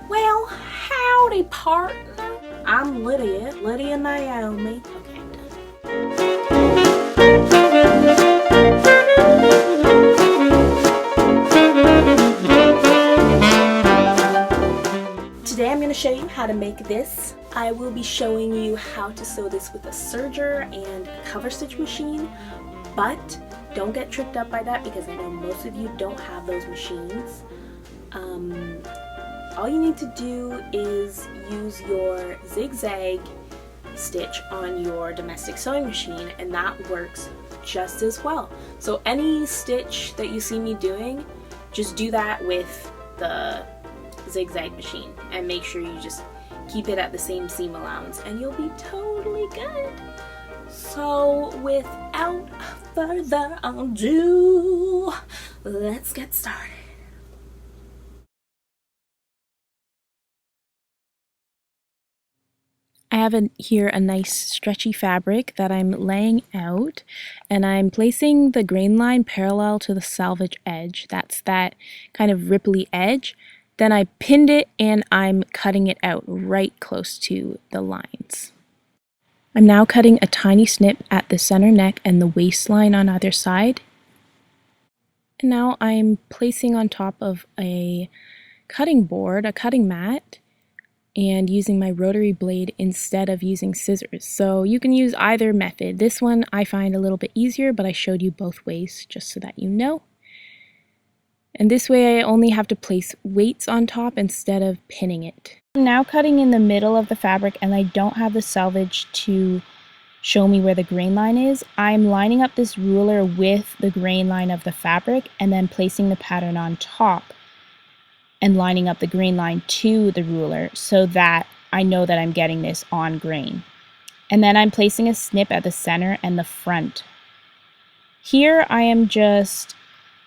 Well, howdy partner. I'm Lydia Naomi. Okay, today I'm going to show you how to make this. I will be showing you how to sew this with a serger and cover stitch machine, but don't get tripped up by that because I know most of you don't have those machines. All you need to do is use your zigzag stitch on your domestic sewing machine, and that works just as well. So any stitch that you see me doing, just do that with the zigzag machine and make sure you just keep it at the same seam allowance and you'll be totally good. So without further ado, let's get started. I have here a nice stretchy fabric that I'm laying out, and I'm placing the grain line parallel to the salvage edge. That's that kind of ripply edge. Then I pinned it and I'm cutting it out right close to the lines. I'm now cutting a tiny snip at the center neck and the waistline on either side. And now I'm placing on top of a cutting board, a cutting mat, and using my rotary blade instead of using scissors. So you can use either method. This one I find a little bit easier, but I showed you both ways just so that you know. And this way I only have to place weights on top instead of pinning it. I'm now cutting in the middle of the fabric and I don't have the salvage to show me where the grain line is. I'm lining up this ruler with the grain line of the fabric and then placing the pattern on top and lining up the grain line to the ruler so that I know that I'm getting this on grain. And then I'm placing a snip at the center and the front. Here I am just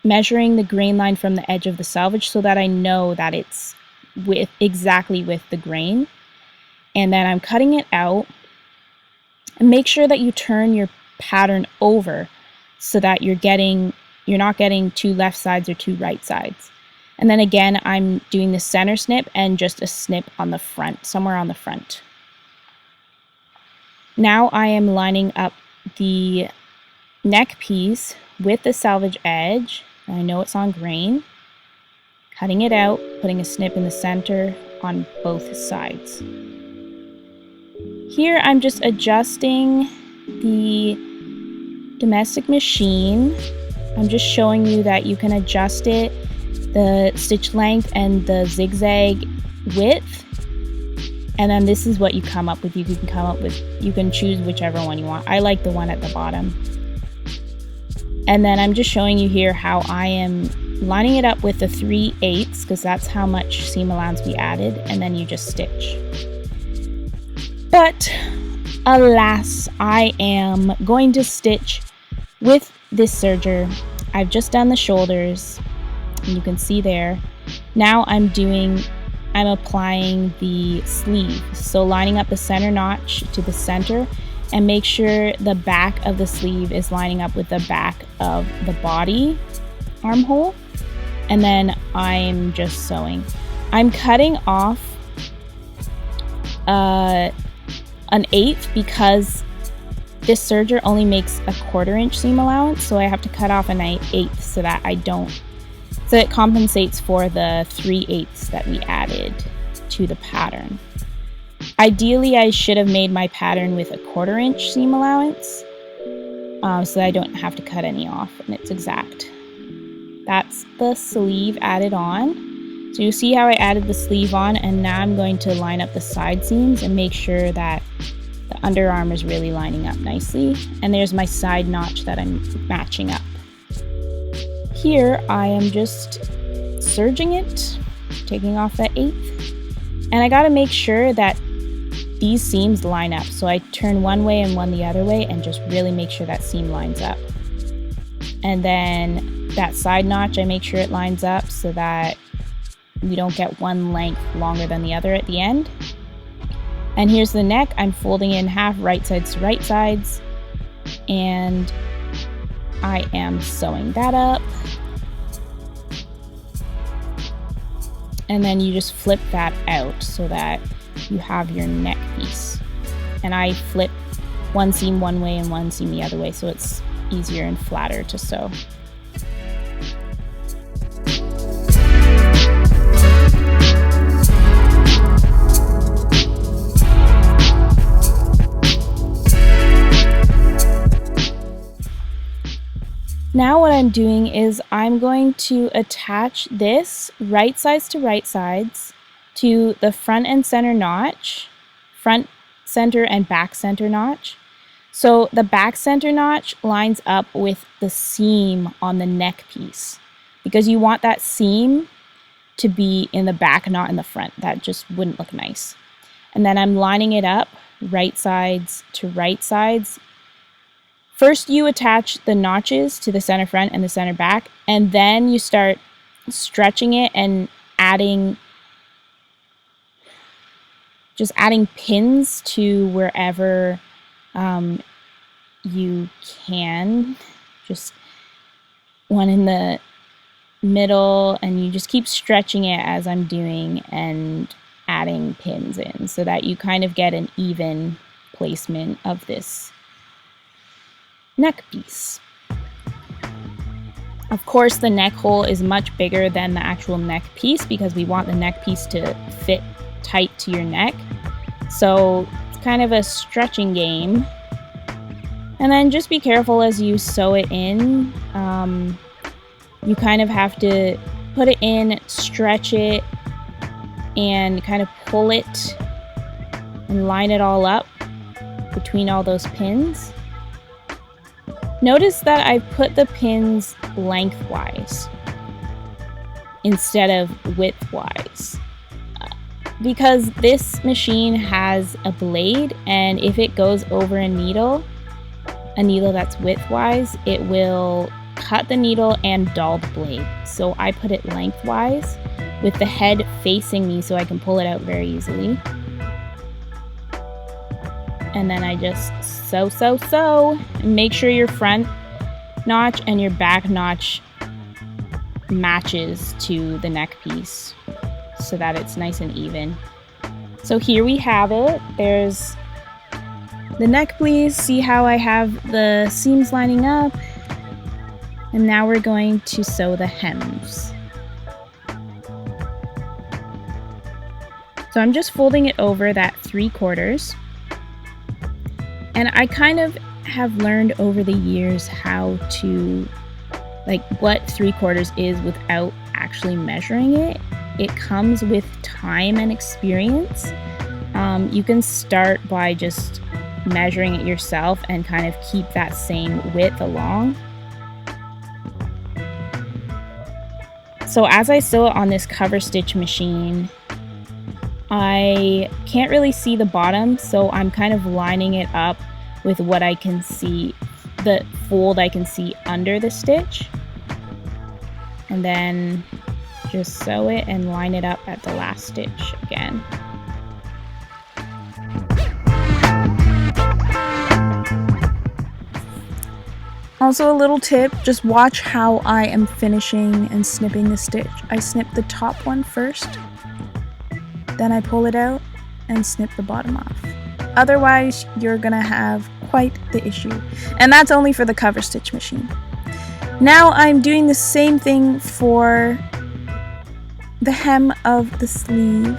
measuring the grain line from the edge of the salvage so that I know that it's exactly with the grain. And then I'm cutting it out. And make sure that you turn your pattern over so that you're not getting two left sides or two right sides. And then again, I'm doing the center snip and just a snip on the front, somewhere on the front. Now I am lining up the neck piece with the salvage edge. I know it's on grain. Cutting it out, putting a snip in the center on both sides. Here I'm just adjusting the domestic machine. I'm just showing you that you can adjust it, the stitch length and the zigzag width, and then this is what you come up with. You can choose whichever one you want. I like the one at the bottom. And then I'm just showing you here how I am lining it up with the 3/8 because that's how much seam allowance we added, and then you just stitch. But alas, I am going to stitch with this serger. I've just done the shoulders. And you can see there. Now I'm applying the sleeve. So lining up the center notch to the center and make sure the back of the sleeve is lining up with the back of the body armhole. And then I'm just sewing. I'm cutting off an 1/8 because this serger only makes a 1/4 inch seam allowance. So I have to cut off an 1/8 so that so it compensates for the 3/8 that we added to the pattern. Ideally, I should have made my pattern with a 1/4 inch seam allowance so that I don't have to cut any off and it's exact. That's the sleeve added on. So you see how I added the sleeve on, and now I'm going to line up the side seams and make sure that the underarm is really lining up nicely. And there's my side notch that I'm matching up. Here I am just serging it, taking off that 1/8, and I got to make sure that these seams line up. So I turn one way and one the other way and just really make sure that seam lines up. And then that side notch, I make sure it lines up so that we don't get one length longer than the other at the end. And here's the neck. I'm folding in half right sides to right sides, and I am sewing that up. and then you just flip that out so that you have your neck piece. And I flip one seam one way and one seam the other way so it's easier and flatter to sew. Now what I'm doing is I'm going to attach this right sides to right sides to the front and center notch, front center and back center notch. So the back center notch lines up with the seam on the neck piece because you want that seam to be in the back, not in the front. That just wouldn't look nice. And then I'm lining it up right sides to right sides. First, you attach the notches to the center front and the center back, and then you start stretching it and adding pins to wherever you can. Just one in the middle, and you just keep stretching it as I'm doing and adding pins in so that you kind of get an even placement of this neck piece. Of course, the neck hole is much bigger than the actual neck piece because we want the neck piece to fit tight to your neck. So it's kind of a stretching game. And then just be careful as you sew it in. You kind of have to put it in, stretch it, and kind of pull it and line it all up between all those pins. Notice that I've put the pins lengthwise instead of widthwise because this machine has a blade, and if it goes over a needle that's widthwise, it will cut the needle and dull the blade. So I put it lengthwise with the head facing me so I can pull it out very easily. And then I just sew. And make sure your front notch and your back notch matches to the neck piece so that it's nice and even. So here we have it. There's the neck piece. See how I have the seams lining up? And now we're going to sew the hems. So I'm just folding it over that 3/4. And I kind of have learned over the years how to, what 3/4 is without actually measuring it. It comes with time and experience. You can start by just measuring it yourself and kind of keep that same width along. So as I sew it on this cover stitch machine, I can't really see the bottom, so I'm kind of lining it up with what I can see, the fold I can see under the stitch. And then just sew it and line it up at the last stitch again. Also, a little tip, just watch how I am finishing and snipping the stitch. I snip the top one first, then I pull it out and snip the bottom off. Otherwise, you're gonna have quite the issue. And that's only for the cover stitch machine. Now I'm doing the same thing for the hem of the sleeve.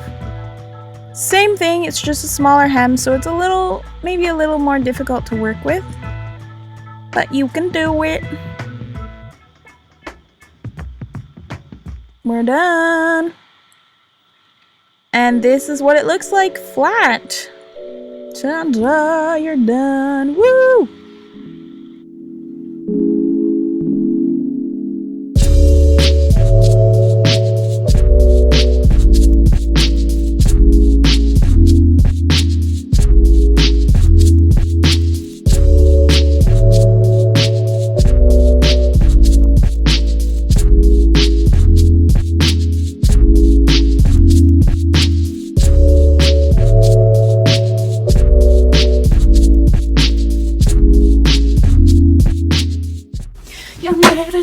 Same thing, it's just a smaller hem, so it's maybe a little more difficult to work with. But you can do it. We're done. And this is what it looks like flat. Ta-da, you're done. Woo!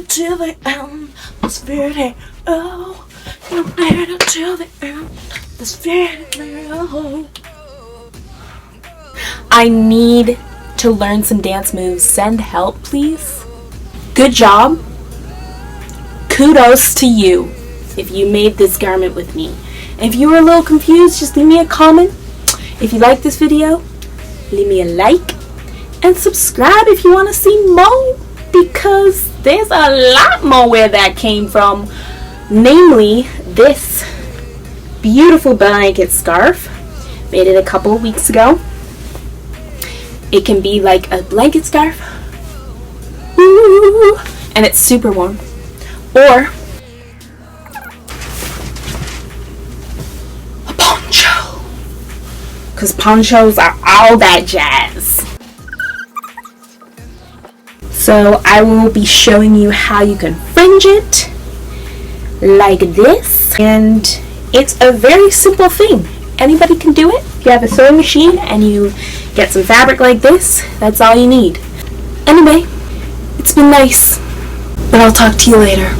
Till the end was very oh, you made it till the This video. I need to learn some dance moves. Send help, please. Good job. Kudos to you if you made this garment with me. And if you were a little confused, just leave me a comment. If you like this video, leave me a like and subscribe if you want to see more, because there's a lot more where that came from. Namely, this beautiful blanket scarf. Made it a couple of weeks ago. It can be like a blanket scarf. Ooh, and it's super warm. Or a poncho, because ponchos are all that jazz. So I will be showing you how you can fringe it like this, and it's a very simple thing. Anybody can do it. If you have a sewing machine and you get some fabric like this, that's all you need. Anyway, it's been nice, but I'll talk to you later.